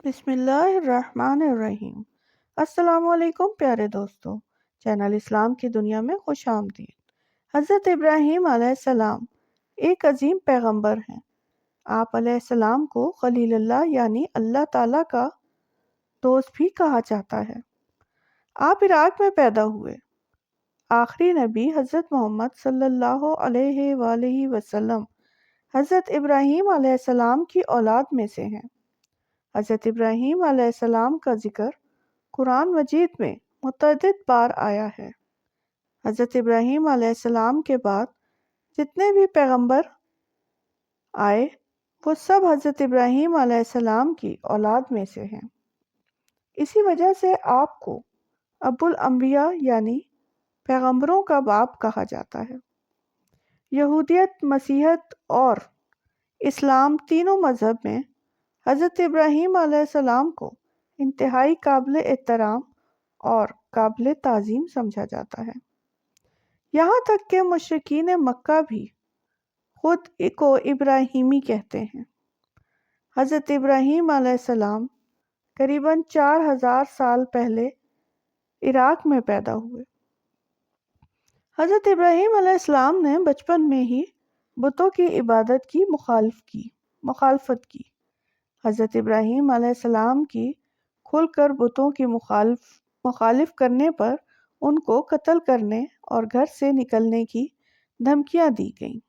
بسم اللہ الرحمن الرحیم۔ السلام علیکم پیارے دوستو، چینل اسلام کی دنیا میں خوش آمدید۔ حضرت ابراہیم علیہ السلام ایک عظیم پیغمبر ہیں۔ آپ علیہ السلام کو خلیل اللہ یعنی اللہ تعالیٰ کا دوست بھی کہا جاتا ہے۔ آپ عراق میں پیدا ہوئے۔ آخری نبی حضرت محمد صلی اللہ علیہ وآلہ وسلم حضرت ابراہیم علیہ السلام کی اولاد میں سے ہیں۔ حضرت ابراہیم علیہ السلام کا ذکر قرآن مجید میں متعدد بار آیا ہے۔ حضرت ابراہیم علیہ السلام کے بعد جتنے بھی پیغمبر آئے وہ سب حضرت ابراہیم علیہ السلام کی اولاد میں سے ہیں۔ اسی وجہ سے آپ کو ابو الانبیاء یعنی پیغمبروں کا باپ کہا جاتا ہے۔ یہودیت، مسیحیت اور اسلام تینوں مذہب میں حضرت ابراہیم علیہ السلام کو انتہائی قابل احترام اور قابل تعظیم سمجھا جاتا ہے۔ یہاں تک کہ مشرکین مکہ بھی خود کو ابراہیمی کہتے ہیں۔ حضرت ابراہیم علیہ السلام قریباً 4000 سال پہلے عراق میں پیدا ہوئے۔ حضرت ابراہیم علیہ السلام نے بچپن میں ہی بتوں کی عبادت کی مخالفت کی۔ حضرت ابراہیم علیہ السلام کی کھل کر بتوں کی مخالف کرنے پر ان کو قتل کرنے اور گھر سے نکلنے کی دھمکیاں دی گئیں۔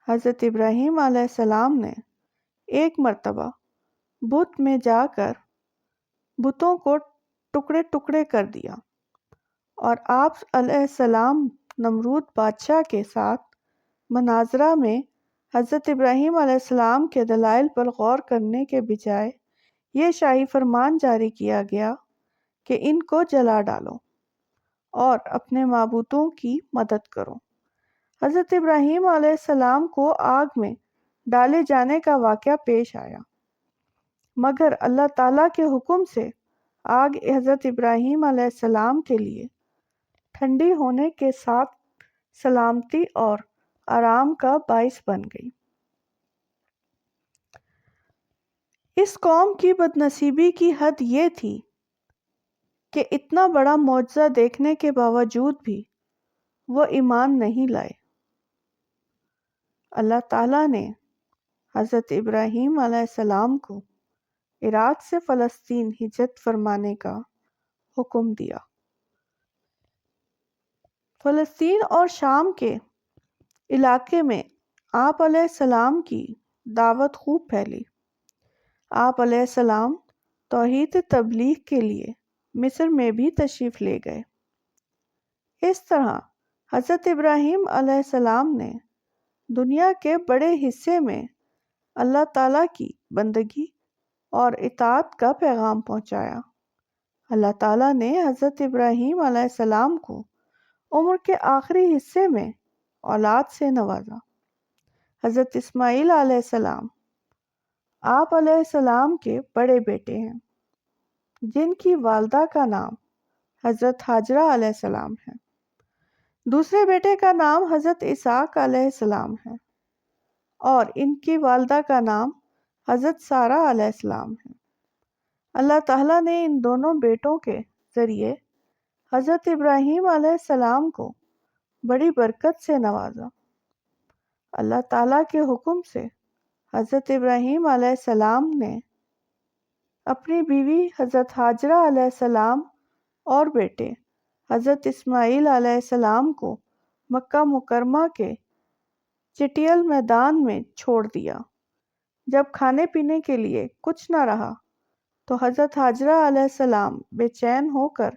حضرت ابراہیم علیہ السلام نے ایک مرتبہ بت میں جا کر بتوں کو ٹکڑے ٹکڑے کر دیا اور آپ علیہ السلام نمرود بادشاہ کے ساتھ مناظرہ میں حضرت ابراہیم علیہ السلام کے دلائل پر غور کرنے کے بجائے یہ شاہی فرمان جاری کیا گیا کہ ان کو جلا ڈالو اور اپنے معبودوں کی مدد کرو۔ حضرت ابراہیم علیہ السلام کو آگ میں ڈالے جانے کا واقعہ پیش آیا، مگر اللہ تعالیٰ کے حکم سے آگ حضرت ابراہیم علیہ السلام کے لیے ٹھنڈی ہونے کے ساتھ سلامتی اور آرام کا باعث بن گئی۔ اس قوم کی بدنصیبی کی حد یہ تھی کہ اتنا بڑا معجزہ دیکھنے کے باوجود بھی وہ ایمان نہیں لائے۔ اللہ تعالیٰ نے حضرت ابراہیم علیہ السلام کو عراق سے فلسطین ہجرت فرمانے کا حکم دیا۔ فلسطین اور شام کے علاقے میں آپ علیہ السلام کی دعوت خوب پھیلی۔ آپ علیہ السلام توحید تبلیغ کے لیے مصر میں بھی تشریف لے گئے۔ اس طرح حضرت ابراہیم علیہ السلام نے دنیا کے بڑے حصے میں اللہ تعالیٰ کی بندگی اور اطاعت کا پیغام پہنچایا۔ اللہ تعالیٰ نے حضرت ابراہیم علیہ السلام کو عمر کے آخری حصے میں اولاد سے نوازا۔ حضرت اسماعیل علیہ السلام آپ علیہ السلام کے بڑے بیٹے ہیں، جن کی والدہ کا نام حضرت ہاجرہ علیہ السلام ہے۔ دوسرے بیٹے کا نام حضرت اسحاق علیہ السلام ہے اور ان کی والدہ کا نام حضرت سارہ علیہ السلام ہے۔ اللہ تعالیٰ نے ان دونوں بیٹوں کے ذریعے حضرت ابراہیم علیہ السلام کو بڑی برکت سے نوازا۔ اللہ تعالیٰ کے حکم سے حضرت ابراہیم علیہ السلام نے اپنی بیوی حضرت ہاجرہ علیہ السلام اور بیٹے حضرت اسماعیل علیہ السلام کو مکہ مکرمہ کے چٹیل میدان میں چھوڑ دیا۔ جب کھانے پینے کے لیے کچھ نہ رہا تو حضرت ہاجرہ علیہ السلام بے چین ہو کر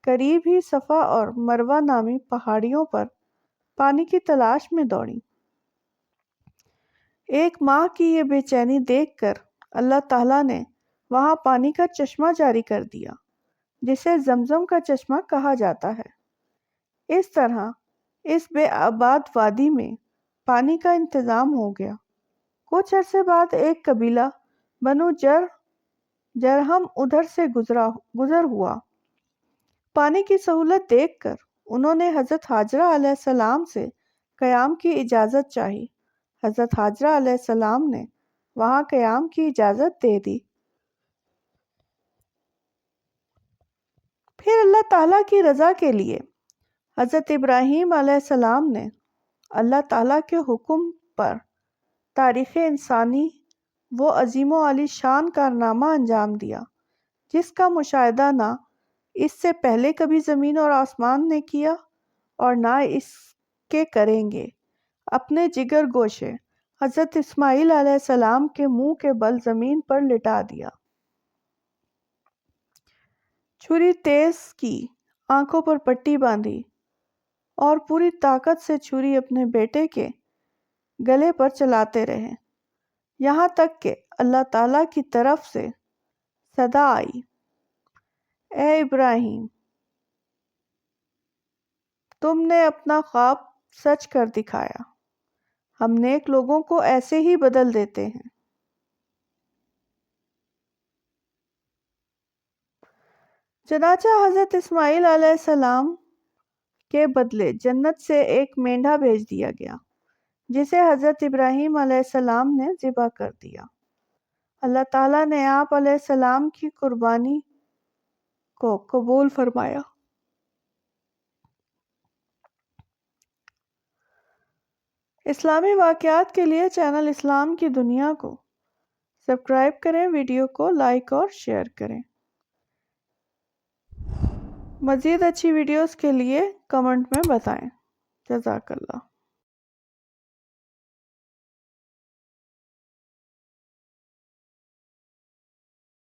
قریب ہی صفا اور مروہ نامی پہاڑیوں پر پانی کی تلاش میں دوڑیں۔ ایک ماہ کی یہ بے چینی دیکھ کر اللہ تعالیٰ نے وہاں پانی کا چشمہ جاری کر دیا، جسے زمزم کا چشمہ کہا جاتا ہے۔ اس طرح اس بے آباد وادی میں پانی کا انتظام ہو گیا۔ کچھ عرصے بعد ایک قبیلہ بنو جرہم ادھر سے گزر ہوا۔ پانی کی سہولت دیکھ کر انہوں نے حضرت ہاجرہ علیہ السلام سے قیام کی اجازت چاہی۔ حضرت ہاجرہ علیہ السلام نے وہاں قیام کی اجازت دے دی۔ پھر اللہ تعالیٰ کی رضا کے لیے حضرت ابراہیم علیہ السلام نے اللہ تعالیٰ کے حکم پر تاریخ انسانی وہ عظیم و عالی شان کارنامہ انجام دیا جس کا مشاہدہ نہ اس سے پہلے کبھی زمین اور آسمان نے کیا اور نہ اس کے کریں گے۔ اپنے جگر گوشے حضرت اسماعیل علیہ السلام کے منہ کے بل زمین پر لٹا دیا، چھری تیز کی، آنکھوں پر پٹی باندھی اور پوری طاقت سے چھری اپنے بیٹے کے گلے پر چلاتے رہے، یہاں تک کہ اللہ تعالیٰ کی طرف سے صدا آئی، اے ابراہیم، تم نے اپنا خواب سچ کر دکھایا، ہم نیک لوگوں کو ایسے ہی بدل دیتے ہیں۔ چنانچہ حضرت اسماعیل علیہ السلام کے بدلے جنت سے ایک مینڈھا بھیج دیا گیا جسے حضرت ابراہیم علیہ السلام نے ذبح کر دیا۔ اللہ تعالیٰ نے آپ علیہ السلام کی قربانی کو قبول فرمایا۔ اسلامی واقعات کے لیے چینل اسلام کی دنیا کو سبسکرائب کریں، ویڈیو کو لائک اور شیئر کریں۔ مزید اچھی ویڈیوز کے لیے کمنٹ میں بتائیں۔ جزاک اللہ۔